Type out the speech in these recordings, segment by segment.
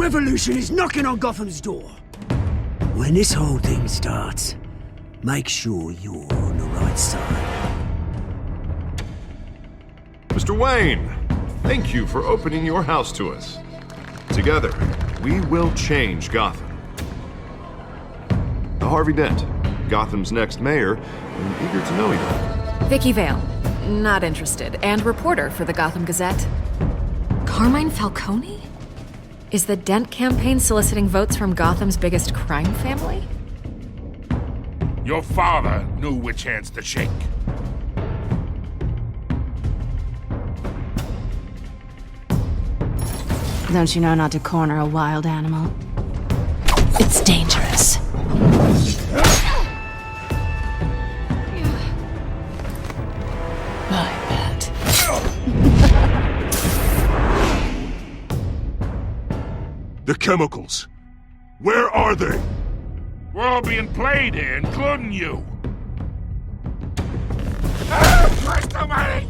revolution is knocking on Gotham's door. When this whole thing starts, make sure you're on the right side. Mr. Wayne, thank you for opening your house to us. Together, we will change Gotham. Harvey Dent, Gotham's next mayor, and eager to know you. Vicky Vale, not interested, and reporter for the Gotham Gazette. Carmine Falcone? Is the Dent campaign soliciting votes from Gotham's biggest crime family? Your father knew which hands to shake. Don't you know not to corner a wild animal? It's dangerous. I bet. The chemicals. Where are they? We're all being played here, including you. Christ almighty!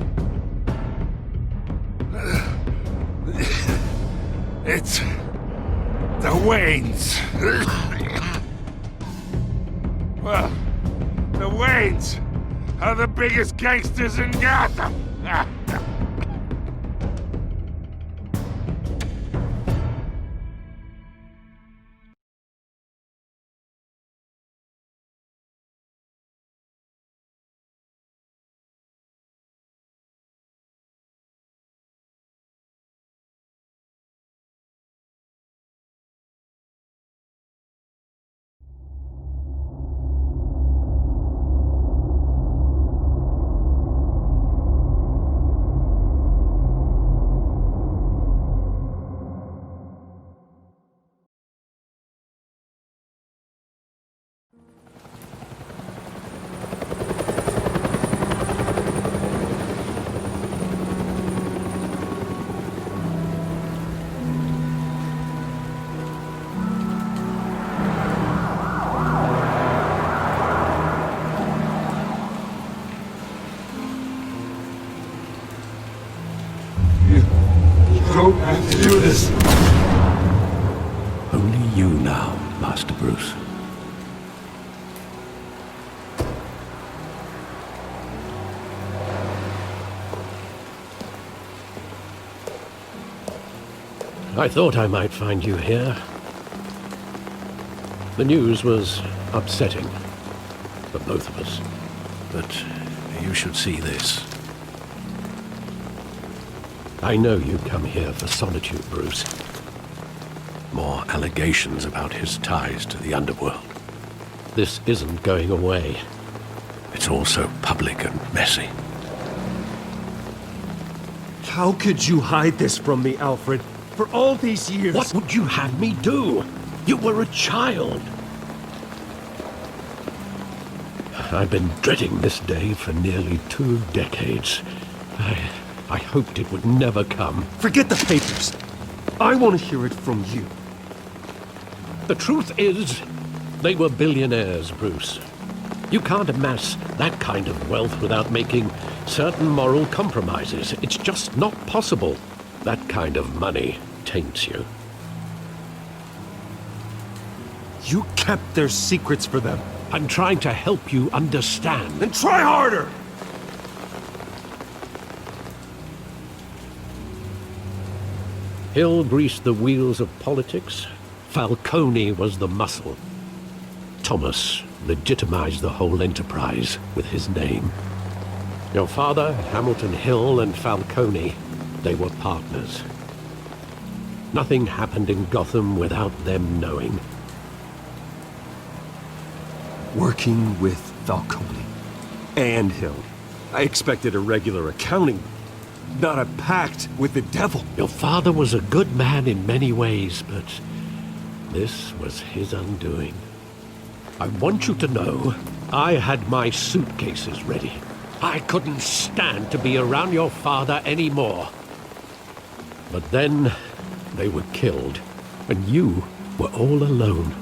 It's the Waynes. Well, the Waynes are the biggest gangsters in Gotham. Don't have to do this. Only you now, Master Bruce. I thought I might find you here. The news was upsetting for both of us. But you should see this. I know you come here for solitude, Bruce. More allegations about his ties to the underworld. This isn't going away. It's all so public and messy. How could you hide this from me, Alfred? For all these years... What would you have me do? You were a child. I've been dreading this day for nearly 2 decades. I hoped it would never come. Forget the papers. I want to hear it from you. The truth is, they were billionaires, Bruce. You can't amass that kind of wealth without making certain moral compromises. It's just not possible. That kind of money taints you. You kept their secrets for them. I'm trying to help you understand. Then try harder! Hill greased the wheels of politics. Falcone was the muscle. Thomas legitimized the whole enterprise with his name. Your father, Hamilton Hill, and Falcone, they were partners. Nothing happened in Gotham without them knowing. Working with Falcone and Hill. I expected a regular accounting, not a pact with the devil. Your father was a good man in many ways, but this was his undoing. I want you to know, I had my suitcases ready. I couldn't stand to be around your father anymore. But then, they were killed, and you were all alone.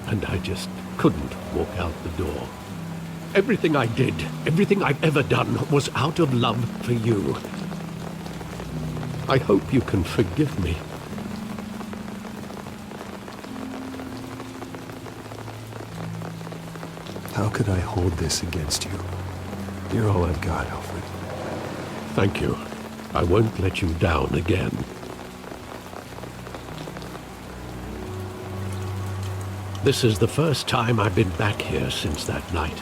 And I just couldn't walk out the door. Everything I did, everything I've ever done, was out of love for you. I hope you can forgive me. How could I hold this against you? You're all I've got, Alfred. Thank you. I won't let you down again. This is the first time I've been back here since that night.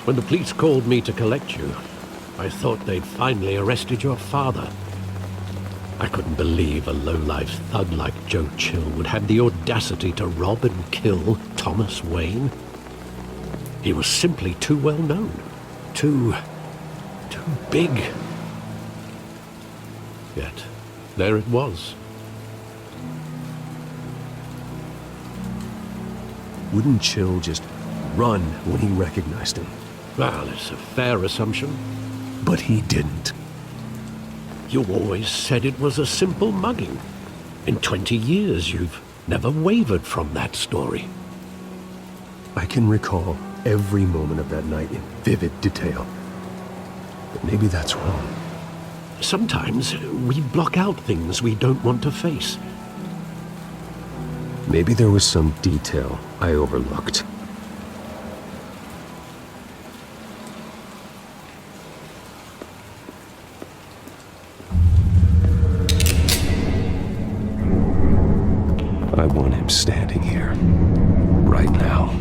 When the police called me to collect you, I thought they'd finally arrested your father. I couldn't believe a low-life thug like Joe Chill would have the audacity to rob and kill Thomas Wayne. He was simply too well known. Too big. Yet, there it was. Wouldn't Chill just run when he recognized him? Well, it's a fair assumption. But he didn't. You always said it was a simple mugging. In 20 years, you've never wavered from that story. I can recall every moment of that night in vivid detail. But maybe that's wrong. Sometimes we block out things we don't want to face. Maybe there was some detail I overlooked. I want him standing here, right now.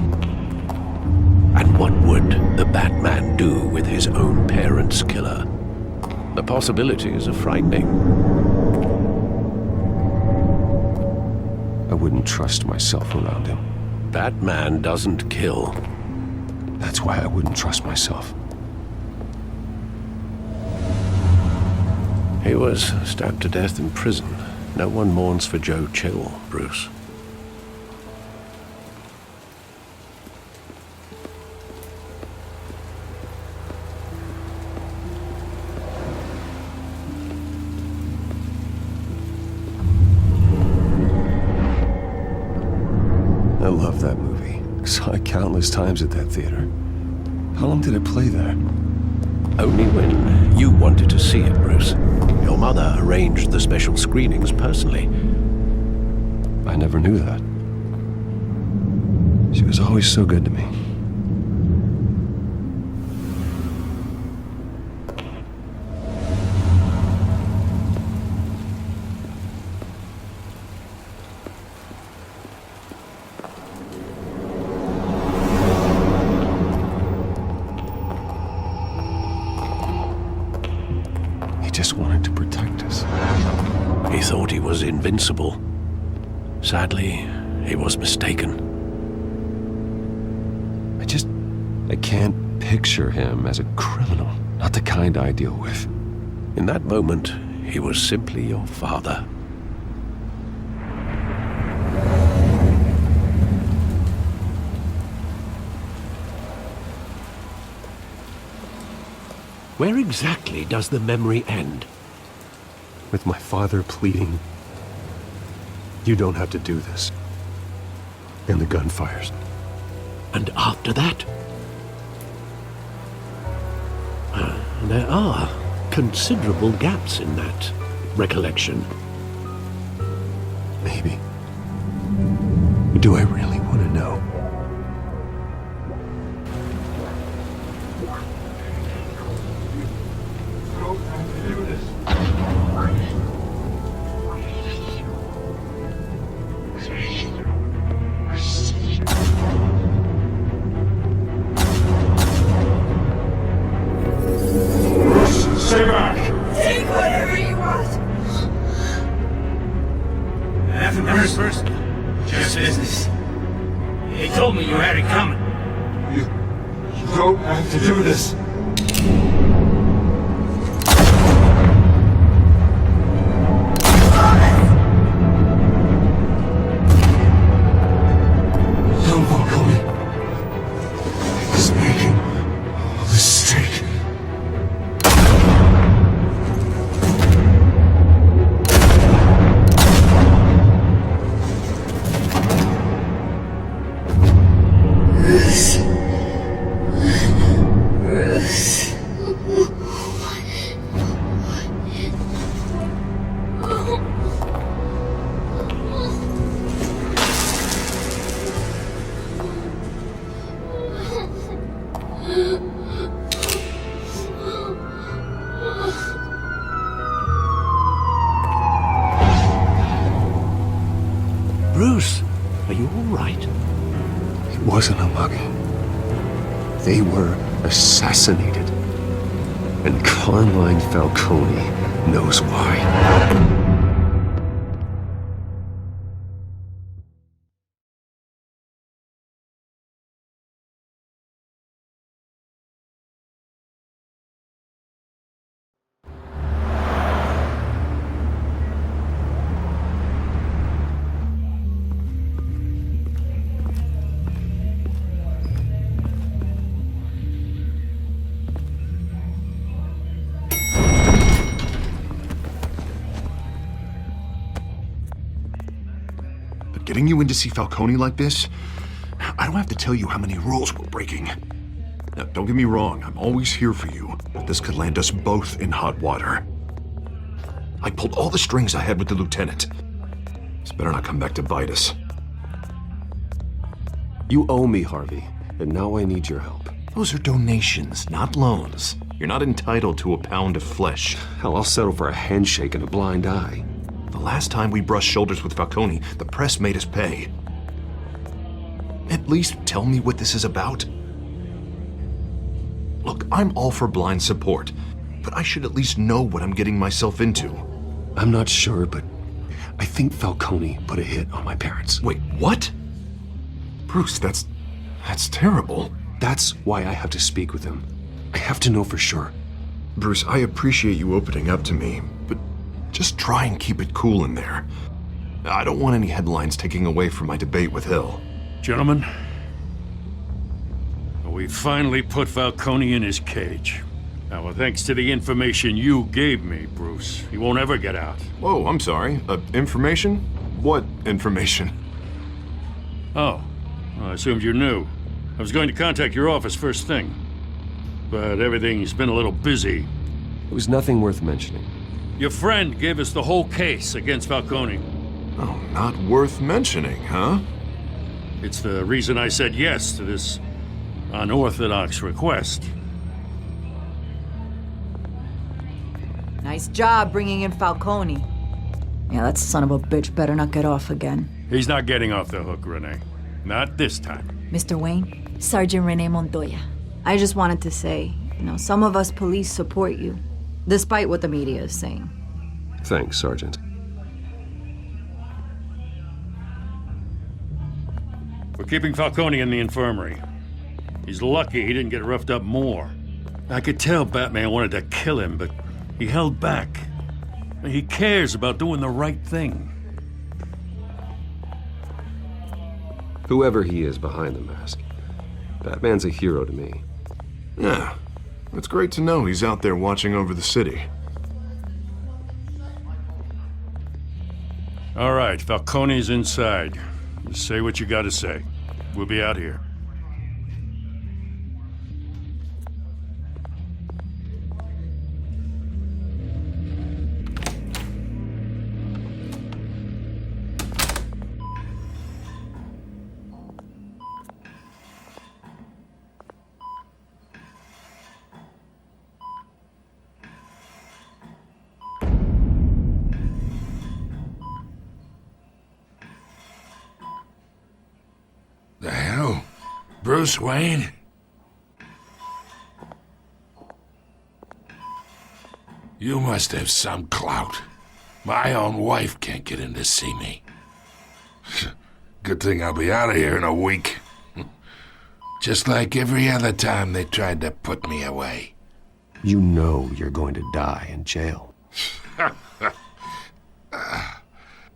And what would the Batman do with his own parents' killer? The possibilities are frightening. I wouldn't trust myself around him. Batman doesn't kill. That's why I wouldn't trust myself. He was stabbed to death in prison. No one mourns for Joe Chill, Bruce. I love that movie. Saw it countless times at that theater. How long did it play there? Only when you wanted to see it, Bruce. Your mother arranged the special screenings personally. I never knew that. She was always so good to me. He just wanted to protect us. He thought he was invincible. Sadly, he was mistaken. I can't picture him as a criminal. Not the kind I deal with. In that moment, he was simply your father. Where exactly does the memory end? With my father pleading, "You don't have to do this." And the gun fires. And after that? There are considerable gaps in that recollection. Maybe. Do I really want to know? Stay back! Take whatever you want. Nothing personal. Just business. He told me you had it coming. You don't have to do this. Don't walk on me. He's making a mistake. wasn't a mugging. They were assassinated. And Carmine Falcone knows why. Getting you in to see Falcone like this? I don't have to tell you how many rules we're breaking. Now, don't get me wrong, I'm always here for you, but this could land us both in hot water. I pulled all the strings I had with the lieutenant. This better not come back to bite us. You owe me, Harvey, and now I need your help. Those are donations, not loans. You're not entitled to a pound of flesh. Hell, I'll settle for a handshake and a blind eye. The last time we brushed shoulders with Falcone, the press made us pay. At least tell me what this is about. Look, I'm all for blind support, but I should at least know what I'm getting myself into. I'm not sure, but I think Falcone put a hit on my parents. Wait, what? Bruce, that's terrible. That's why I have to speak with him. I have to know for sure. Bruce, I appreciate you opening up to me, but just try and keep it cool in there. I don't want any headlines taking away from my debate with Hill. Gentlemen, we finally put Falcone in his cage. Now, thanks to the information you gave me, Bruce, he won't ever get out. Whoa, I'm sorry. Information? What information? Oh, well, I assumed you knew. I was going to contact your office first thing, but everything's been a little busy. It was nothing worth mentioning. Your friend gave us the whole case against Falcone. Oh, not worth mentioning, huh? It's the reason I said yes to this unorthodox request. Nice job bringing in Falcone. Yeah, that son of a bitch better not get off again. He's not getting off the hook, Renee. Not this time. Mr. Wayne, Sergeant Renee Montoya. I just wanted to say, some of us police support you, despite what the media is saying. Thanks, Sergeant. We're keeping Falcone in the infirmary. He's lucky he didn't get roughed up more. I could tell Batman wanted to kill him, but he held back. He cares about doing the right thing. Whoever he is behind the mask, Batman's a hero to me. Yeah, it's great to know he's out there watching over the city. All right, Falcone's inside. Just say what you gotta say. We'll be out here. The hell? Bruce Wayne? You must have some clout. My own wife can't get in to see me. Good thing I'll be out of here in a week. Just like every other time they tried to put me away. You know you're going to die in jail.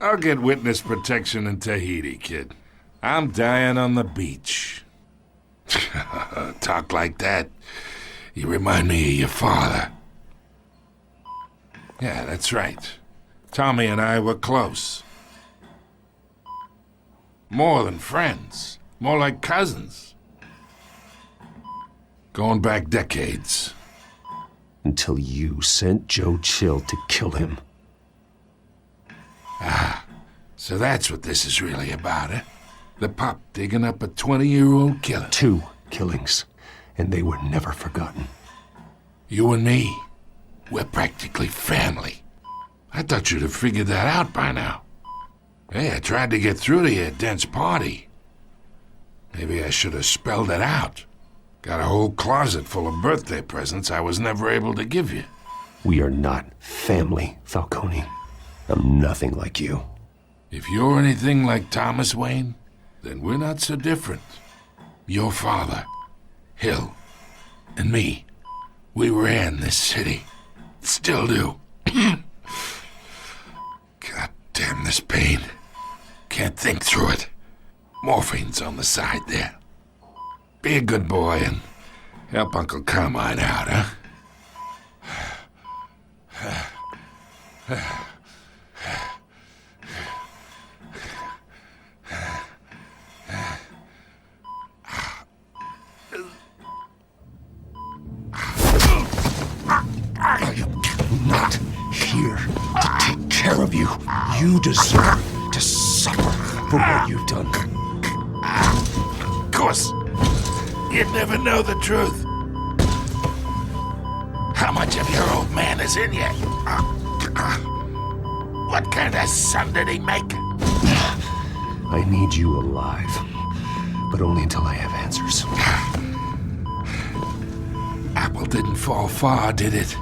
I'll get witness protection in Tahiti, kid. I'm dying on the beach. Talk like that. You remind me of your father. Yeah, that's right. Tommy and I were close. More than friends. More like cousins. Going back decades. Until you sent Joe Chill to kill him. Ah, so that's what this is really about, eh? The pup digging up a 20-year-old killer. 2 killings, and they were never forgotten. You and me, we're practically family. I thought you'd have figured that out by now. Hey, I tried to get through to your dense party. Maybe I should have spelled it out. Got a whole closet full of birthday presents I was never able to give you. We are not family, Falcone. I'm nothing like you. If you're anything like Thomas Wayne, then we're not so different. Your father, Hill, and me, we ran this city. Still do. God damn this pain. Can't think through it. Morphine's on the side there. Be a good boy and help Uncle Carmine out, huh? I am not here to take care of you. You deserve to suffer for what you've done. Of course, you'd never know the truth. How much of your old man is in you? What kind of son did he make? I need you alive, but only until I have answers. Apple didn't fall far, did it?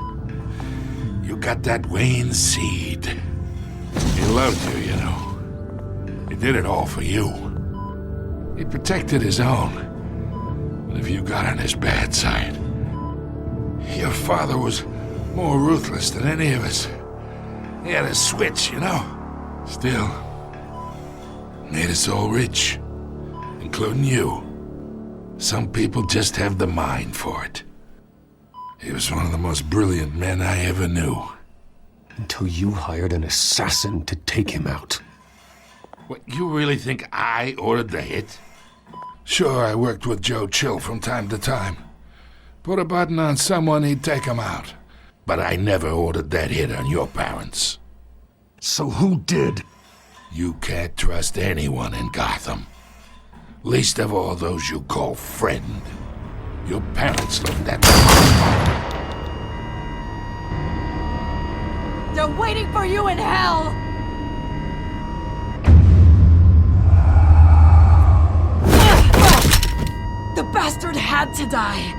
You got that Wayne seed. He loved you, you know. He did it all for you. He protected his own. But if you got on his bad side, your father was more ruthless than any of us. He had a switch, you know. Still, made us all rich, including you. Some people just have the mind for it. He was one of the most brilliant men I ever knew. Until you hired an assassin to take him out. What, you really think I ordered the hit? Sure, I worked with Joe Chill from time to time. Put a button on someone, he'd take him out. But I never ordered that hit on your parents. So who did? You can't trust anyone in Gotham. Least of all those you call friend. Your parents learned that. They're waiting for you in hell! The bastard had to die.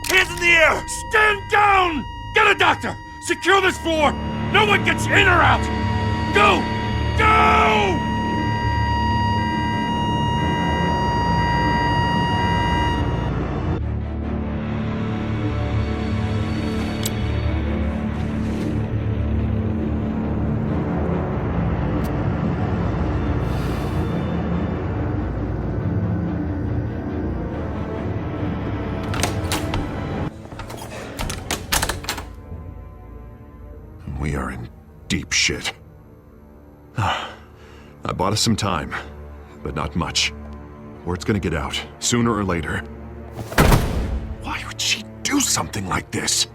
Hands in the air! Stand down! Get a doctor! Secure this floor! No one gets in or out! Go! Go! We are in deep shit. I bought us some time, but not much. Word's gonna get out, sooner or later. Why would she do something like this?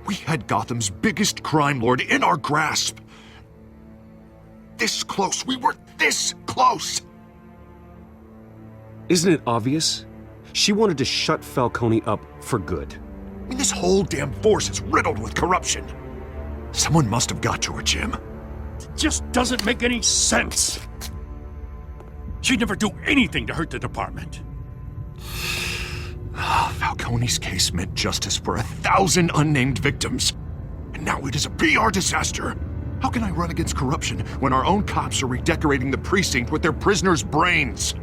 We had Gotham's biggest crime lord in our grasp. This close, we were this close! Isn't it obvious? She wanted to shut Falcone up for good. I mean, this whole damn force is riddled with corruption. Someone must have got to her, Jim. It just doesn't make any sense. She'd never do anything to hurt the department. Falcone's case meant justice for 1,000 unnamed victims. And now it is a PR disaster. How can I run against corruption when our own cops are redecorating the precinct with their prisoners' brains?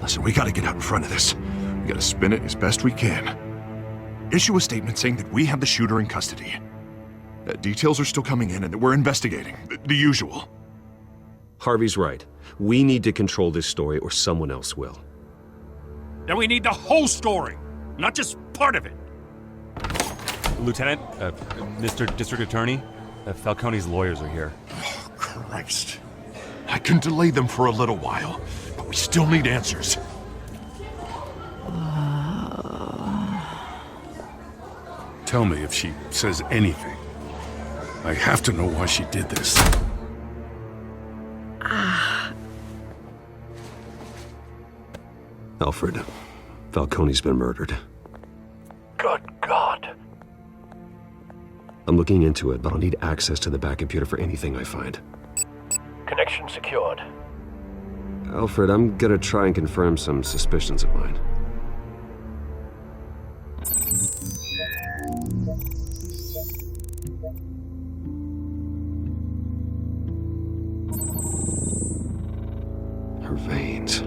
Listen, we gotta get out in front of this. We gotta spin it as best we can. Issue a statement saying that we have the shooter in custody. Details are still coming in and that we're investigating. The usual. Harvey's right. We need to control this story or someone else will. Then we need the whole story, not just part of it. Lieutenant, Mr. District Attorney, Falcone's lawyers are here. Oh, Christ. I can delay them for a little while, but we still need answers. Tell me if she says anything. I have to know why she did this. Alfred, Falcone's been murdered. Good God. I'm looking into it, but I'll need access to the back computer for anything I find. secured. Alfred, I'm gonna try and confirm some suspicions of mine. Her veins,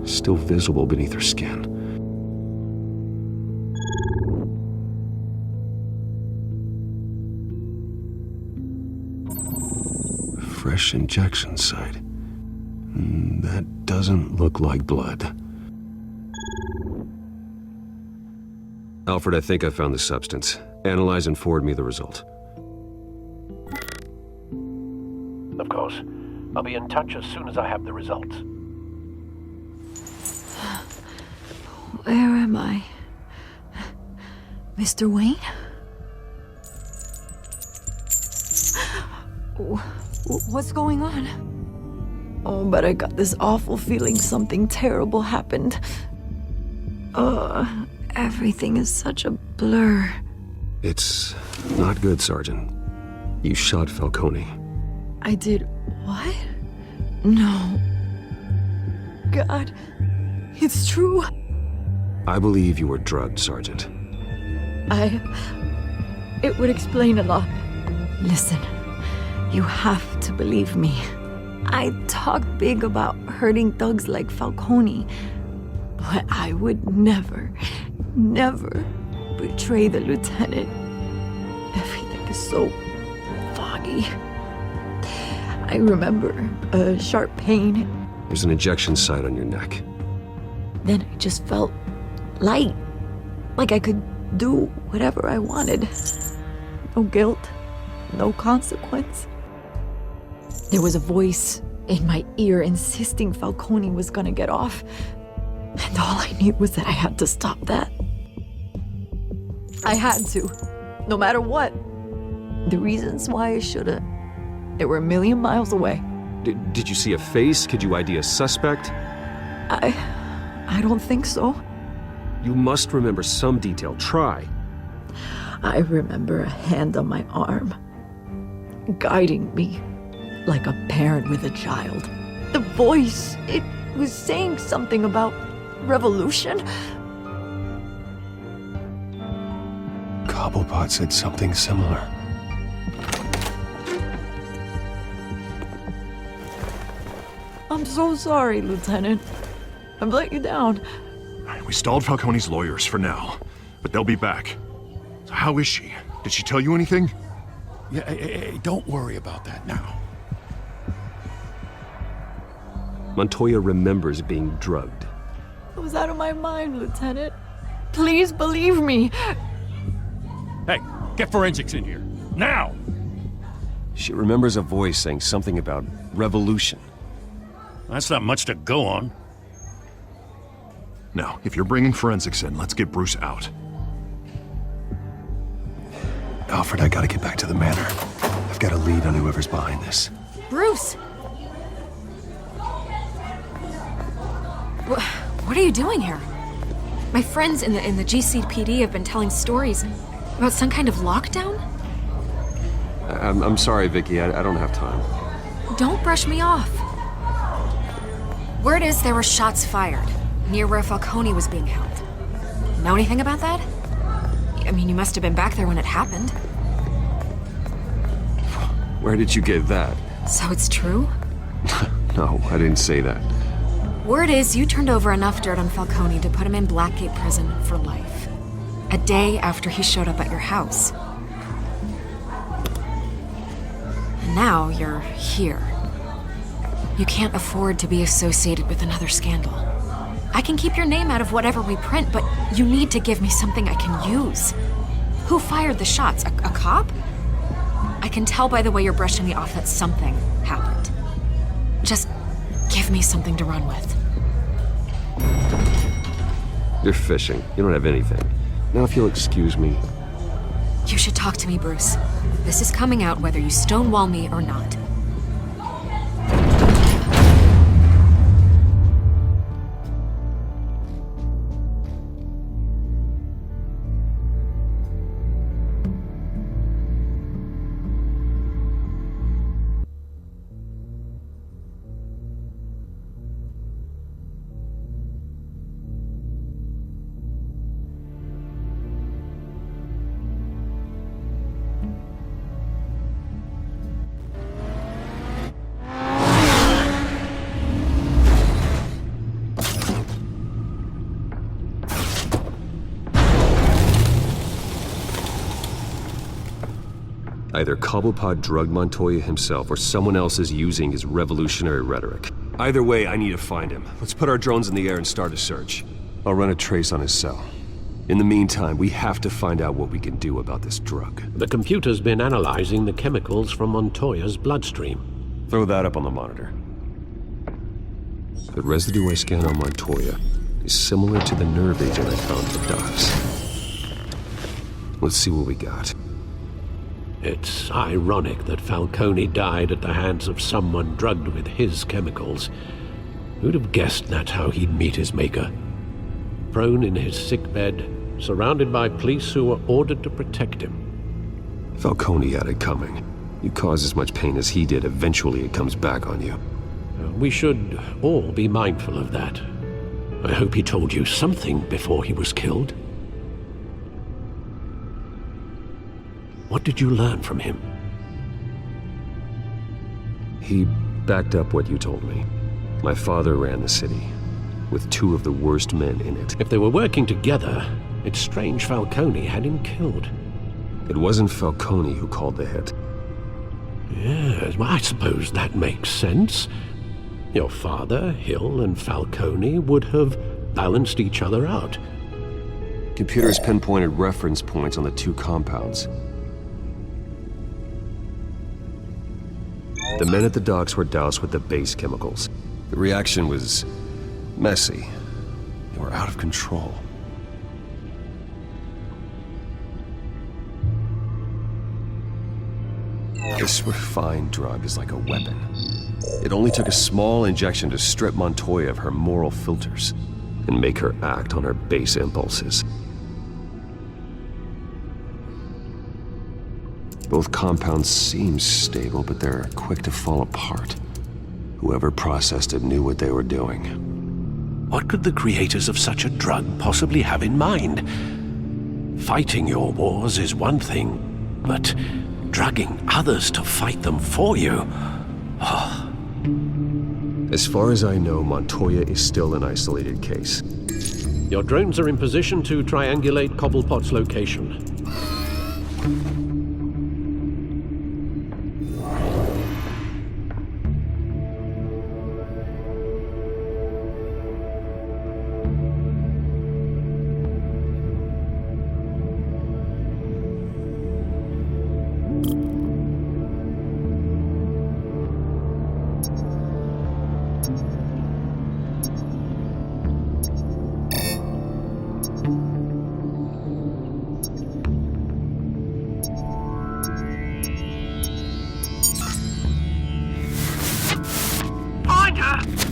still visible beneath her skin. Fresh injection site. That doesn't look like blood. Alfred, I think I found the substance. Analyze and forward me the result. Of course. I'll be in touch as soon as I have the results. Where am I? Mr. Wayne? What's going on? Oh, but I got this awful feeling something terrible happened. Everything is such a blur. It's not good, Sergeant. You shot Falcone. I did what? No. God, it's true. I believe you were drugged, Sergeant. It would explain a lot. Listen, you have to believe me. I talked big about hurting thugs like Falcone, but I would never betray the lieutenant. Everything is so foggy. I remember a sharp pain. There's an injection site on your neck. Then I just felt light, like I could do whatever I wanted. No guilt, no consequence. There was a voice in my ear insisting Falcone was gonna get off, and all I knew was that I had to stop that. I had to, no matter what. The reasons why I should've, they were a million miles away. Did you see a face? Could you ID a suspect? I don't think so. You must remember some detail. Try. I remember a hand on my arm, guiding me like a parent with a child. The voice, it was saying something about revolution. Cobblepot said something similar. I'm so sorry, Lieutenant. I've let you down. We stalled Falcone's lawyers for now, but they'll be back. So how is she? Did she tell you anything? Yeah, hey, don't worry about that now. Montoya remembers being drugged. I was out of my mind, Lieutenant. Please believe me. Hey, get forensics in here. Now! She remembers a voice saying something about revolution. That's not much to go on. Now, if you're bringing forensics in, let's get Bruce out. Alfred, I gotta get back to the manor. I've got a lead on whoever's behind this. Bruce! What are you doing here? My friends in the GCPD have been telling stories about some kind of lockdown? I'm sorry, Vicky. I don't have time. Don't brush me off. Word is there were shots fired near where Falcone was being held. Know anything about that? I mean, you must have been back there when it happened. Where did you get that? So it's true? No, I didn't say that. Word is you turned over enough dirt on Falcone to put him in Blackgate Prison for life. A day after he showed up at your house. And now you're here. You can't afford to be associated with another scandal. I can keep your name out of whatever we print, but you need to give me something I can use. Who fired the shots? A cop? I can tell by the way you're brushing me off that something happened. Just give me something to run with. You're fishing. You don't have anything. Now, if you'll excuse me. You should talk to me, Bruce. This is coming out whether you stonewall me or not. Either Cobblepot drugged Montoya himself, or someone else is using his revolutionary rhetoric. Either way, I need to find him. Let's put our drones in the air and start a search. I'll run a trace on his cell. In the meantime, we have to find out what we can do about this drug. The computer's been analyzing the chemicals from Montoya's bloodstream. Throw that up on the monitor. The residue I scanned on Montoya is similar to the nerve agent I found at the docks. Let's see what we got. It's ironic that Falcone died at the hands of someone drugged with his chemicals. Who'd have guessed that's how he'd meet his maker? Prone in his sickbed, surrounded by police who were ordered to protect him. Falcone had it coming. You cause as much pain as he did, eventually it comes back on you. We should all be mindful of that. I hope he told you something before he was killed. What did you learn from him? He backed up what you told me. My father ran the city, with two of the worst men in it. If they were working together, it's strange Falcone had him killed. It wasn't Falcone who called the hit. Yes, well, I suppose that makes sense. Your father, Hill, and Falcone would have balanced each other out. Computers pinpointed reference points on the two compounds. The men at the docks were doused with the base chemicals. The reaction was messy. They were out of control. This refined drug is like a weapon. It only took a small injection to strip Montoya of her moral filters and make her act on her base impulses. Both compounds seem stable, but they're quick to fall apart. Whoever processed it knew what they were doing. What could the creators of such a drug possibly have in mind? Fighting your wars is one thing, but drugging others to fight them for you? Oh. As far as I know, Montoya is still an isolated case. Your drones are in position to triangulate Cobblepot's location.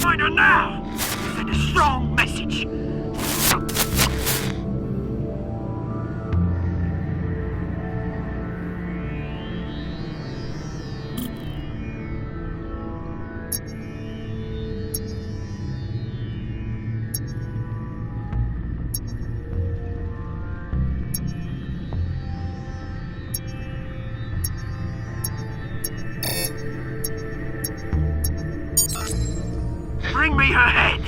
Find her now! Send a strong message. Bring me her head!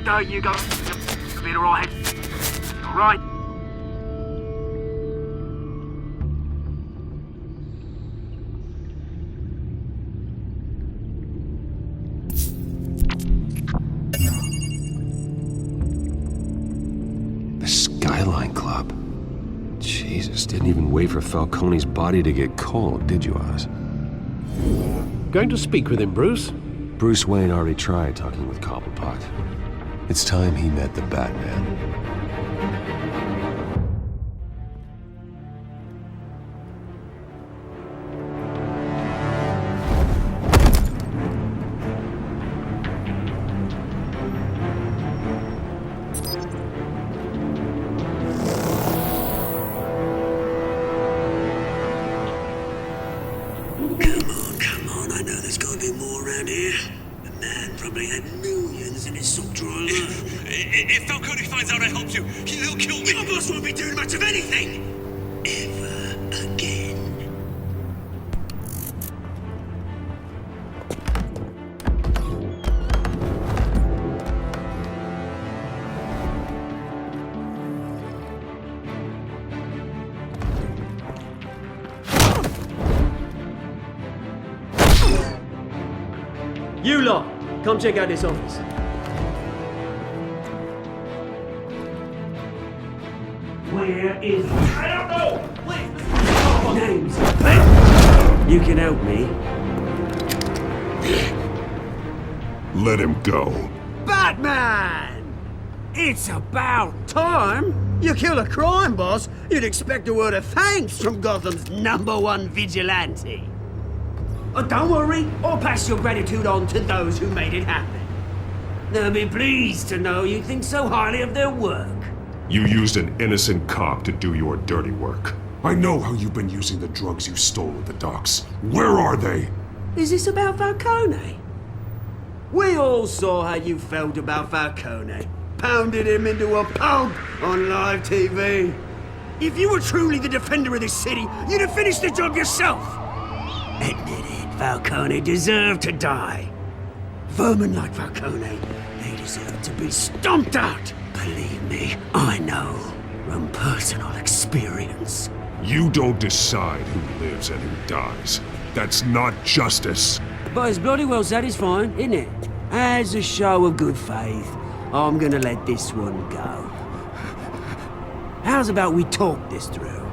There you go. You'll be alright. Alright. Skyline Club. Jesus, didn't even wait for Falcone's body to get cold, did you, Oz? Going to speak with him, Bruce? Bruce Wayne already tried talking with Cobblepot. It's time he met the Batman. Come on, I know there's gotta be more around here. The man probably had millions Isn't it some drama? If Falcone finds out I helped you, he'll kill me. Your boss won't be doing much of anything! Ever again. You lot, come check out this office. Where is he? I don't know! Please, Names. You can help me. Let him go. Batman! It's about time! You kill a crime boss, you'd expect a word of thanks from Gotham's #1 vigilante. Oh, don't worry, I'll pass your gratitude on to those who made it happen. They'll be pleased to know you think so highly of their work. You used an innocent cop to do your dirty work. I know how you've been using the drugs you stole at the docks. Where are they? Is this about Falcone? We all saw how you felt about Falcone. Pounded him into a pulp on live TV. If you were truly the defender of this city, you'd have finished the job yourself. Admit it, Falcone deserved to die. Vermin like Falcone, they deserve to be stomped out. Believe me, I know from personal experience. You don't decide who lives and who dies. That's not justice. But it's bloody well satisfying, isn't it? As a show of good faith, I'm gonna let this one go. How's about we talk this through?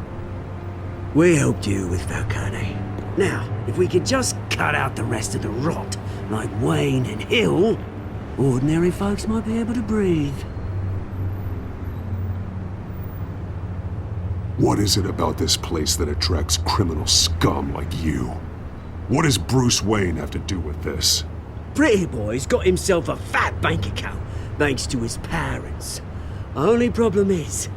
We helped you with Falcone. Now, if we could just cut out the rest of the rot, like Wayne and Hill, ordinary folks might be able to breathe. What is it about this place that attracts criminal scum like you? What does Bruce Wayne have to do with this? Pretty Boy's got himself a fat bank account, thanks to his parents. Only problem is,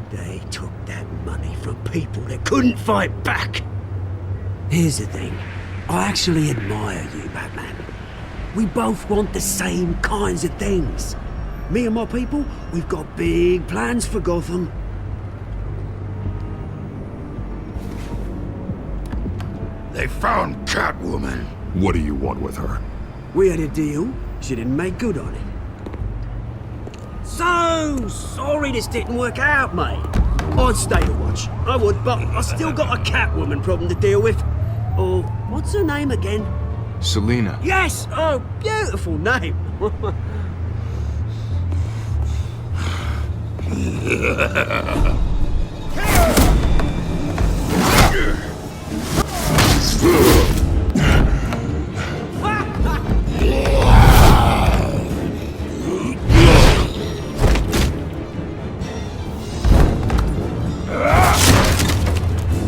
they took that money from people that couldn't fight back. Here's the thing, I actually admire you, Batman. We both want the same kinds of things. Me and my people, we've got big plans for Gotham. They found Catwoman. What do you want with her? We had a deal, she didn't make good on it. So sorry this didn't work out, mate. I'd stay to watch, I would, but I still got a Catwoman problem to deal with. Oh, what's her name again? Selina. Yes! Oh, beautiful name.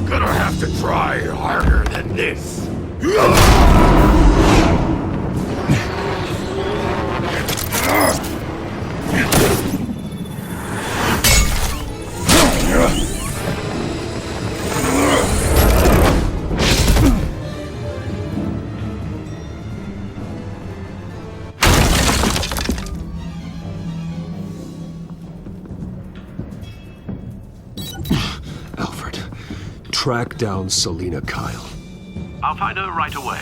Gonna have to try harder than this. Alfred, track down Selina Kyle. I'll find her right away.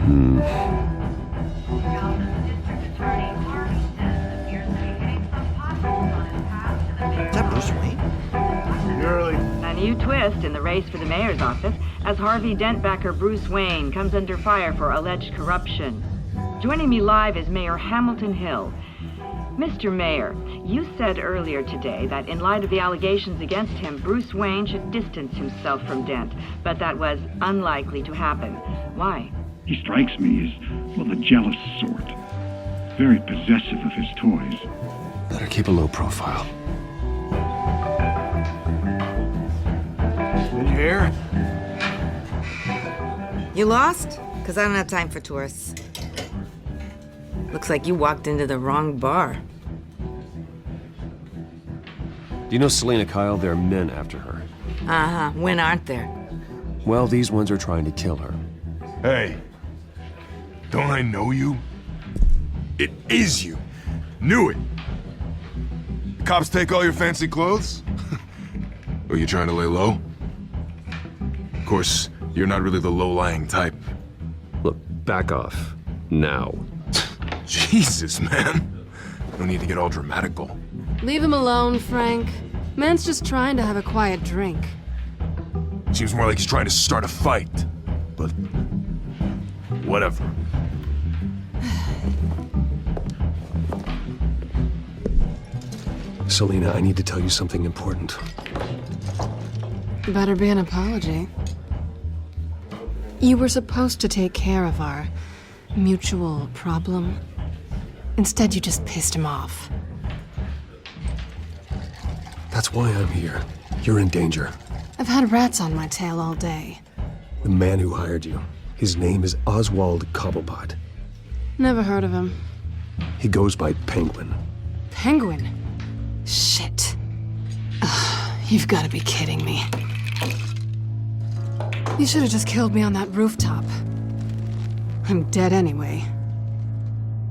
Is that Bruce Wayne? A new twist in the race for the mayor's office as Harvey Dentbacker Bruce Wayne comes under fire for alleged corruption. Joining me live is Mayor Hamilton Hill. Mr. Mayor, you said earlier today that in light of the allegations against him, Bruce Wayne should distance himself from Dent, but that was unlikely to happen. Why? He strikes me as, well, the jealous sort. Very possessive of his toys. Better keep a low profile. In here? You lost? Because I don't have time for tourists. Looks like you walked into the wrong bar. Do you know Selina Kyle? There are men after her. Uh-huh. When aren't there? Well, these ones are trying to kill her. Hey, don't I know you? It is you. Knew it. The cops take all your fancy clothes? Are you trying to lay low? Of course, you're not really the low-lying type. Look, back off. Now. Jesus, man. No need to get all dramatical. Leave him alone, Frank. Man's just trying to have a quiet drink. Seems more like he's trying to start a fight. But whatever. Selina, I need to tell you something important. Better be an apology. You were supposed to take care of our mutual problem. Instead, you just pissed him off. That's why I'm here. You're in danger. I've had rats on my tail all day. The man who hired you, his name is Oswald Cobblepot. Never heard of him. He goes by Penguin. Penguin? Shit. Ugh, you've got to be kidding me. You should have just killed me on that rooftop. I'm dead anyway.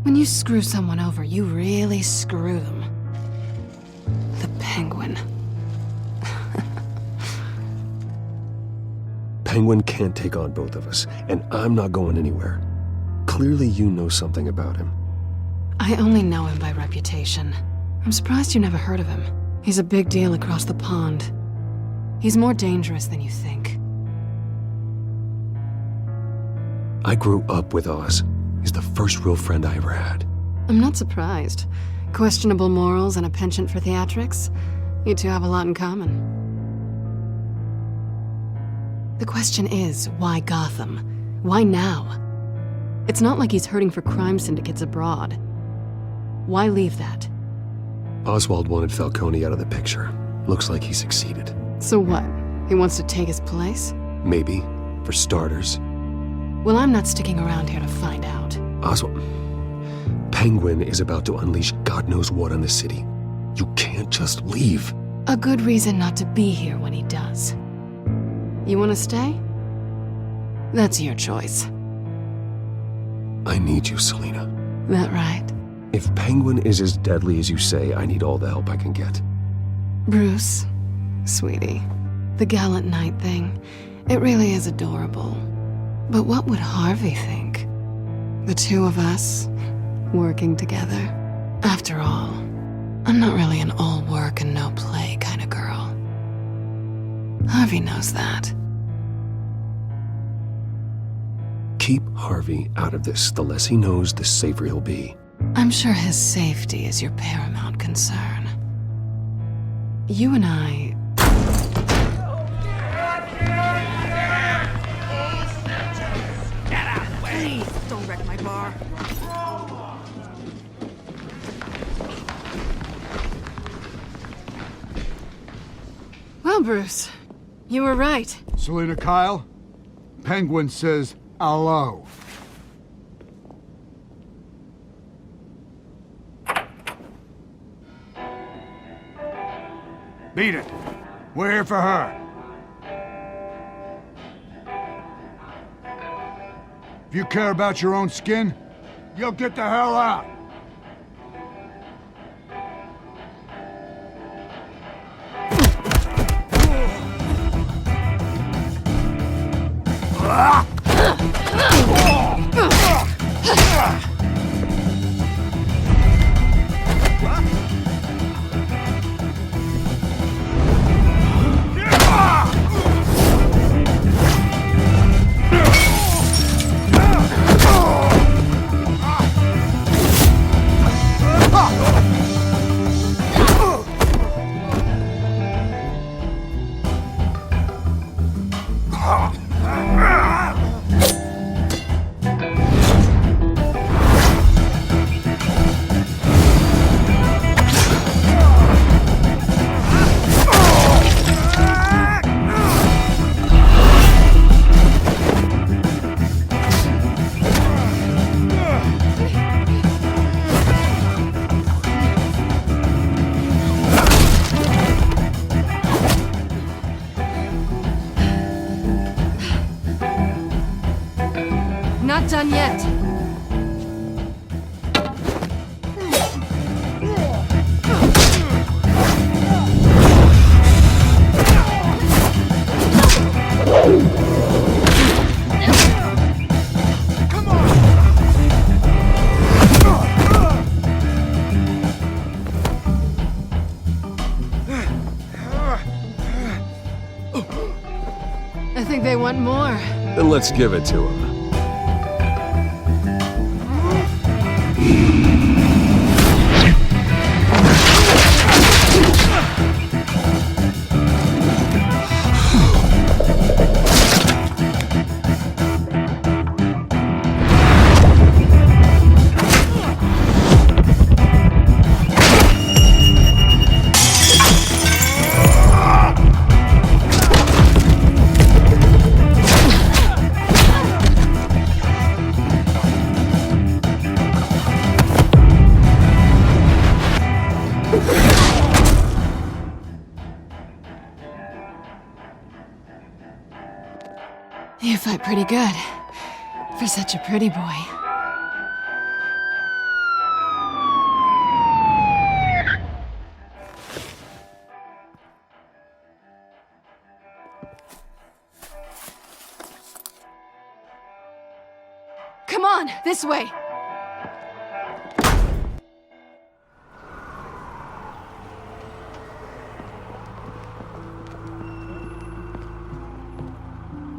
When you screw someone over, you really screw them. The Penguin. Penguin can't take on both of us, and I'm not going anywhere. Clearly you know something about him. I only know him by reputation. I'm surprised you never heard of him. He's a big deal across the pond. He's more dangerous than you think. I grew up with Oz. He's the first real friend I ever had. I'm not surprised. Questionable morals and a penchant for theatrics. You two have a lot in common. The question is, why Gotham? Why now? It's not like he's hurting for crime syndicates abroad. Why leave that? Oswald wanted Falcone out of the picture. Looks like he succeeded. So what? He wants to take his place? Maybe, for starters. Well, I'm not sticking around here to find out. Oswald... Penguin is about to unleash God knows what on the city. You can't just leave. A good reason not to be here when he does. You want to stay? That's your choice. I need you, Selina. That right? If Penguin is as deadly as you say, I need all the help I can get. Bruce, sweetie, the gallant knight thing, it really is adorable. But what would Harvey think? The two of us, working together. After all, I'm not really an all work and no play kind of girl. Harvey knows that. Keep Harvey out of this. The less he knows, the safer he'll be. I'm sure his safety is your paramount concern. You and I... Get out of the way! Please, don't wreck my bar. Well, Bruce, you were right. Selina Kyle, Penguin says hello. Beat it. We're here for her. If you care about your own skin, you'll get the hell out. not done yet. I think they want more. Then let's give it to them. You fight pretty good. For such a pretty boy. Come on, this way!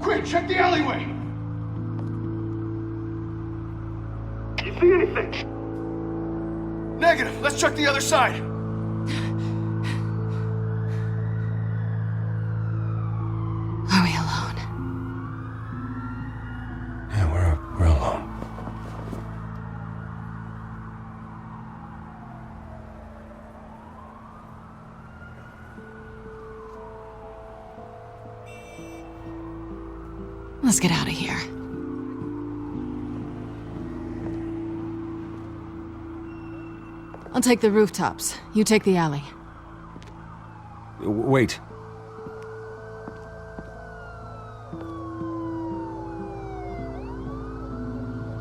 Quick, check the alleyway! You see anything? Negative. Let's check the other side. Are we alone? Yeah, we're alone. Let's get out of here. I'll take the rooftops. You take the alley. Wait.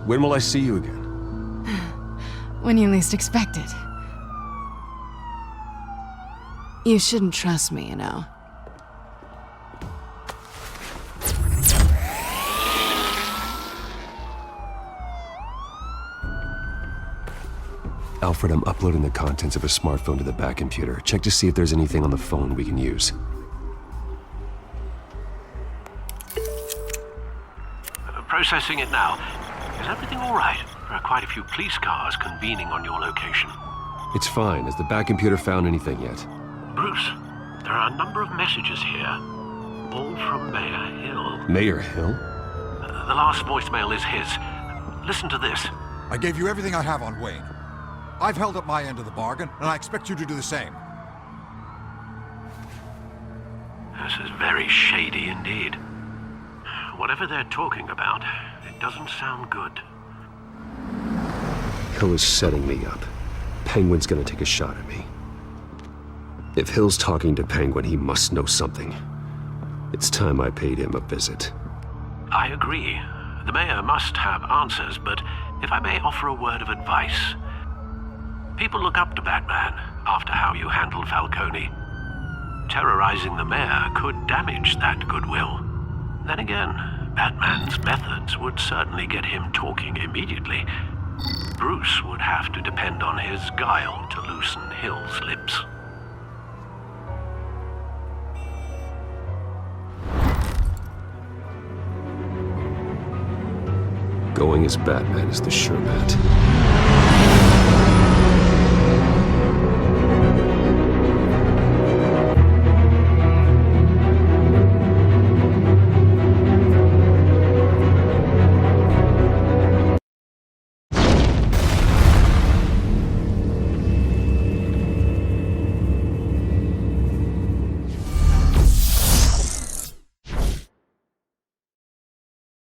When will I see you again? When you least expect it. You shouldn't trust me, you know. Alfred, I'm uploading the contents of a smartphone to the back computer. Check to see if there's anything on the phone we can use. Processing it now. Is everything all right? There are quite a few police cars convening on your location. It's fine. Has the back computer found anything yet? Bruce, there are a number of messages here. All from Mayor Hill. Mayor Hill? The last voicemail is his. Listen to this. I gave you everything I have on Wayne. I've held up my end of the bargain, and I expect you to do the same. This is very shady indeed. Whatever they're talking about, it doesn't sound good. Hill is setting me up. Penguin's gonna take a shot at me. If Hill's talking to Penguin, he must know something. It's time I paid him a visit. I agree. The mayor must have answers, but if I may offer a word of advice. People look up to Batman after how you handled Falcone. Terrorizing the mayor could damage that goodwill. Then again, Batman's methods would certainly get him talking immediately. Bruce would have to depend on his guile to loosen Hill's lips. Going as Batman is the sure bet.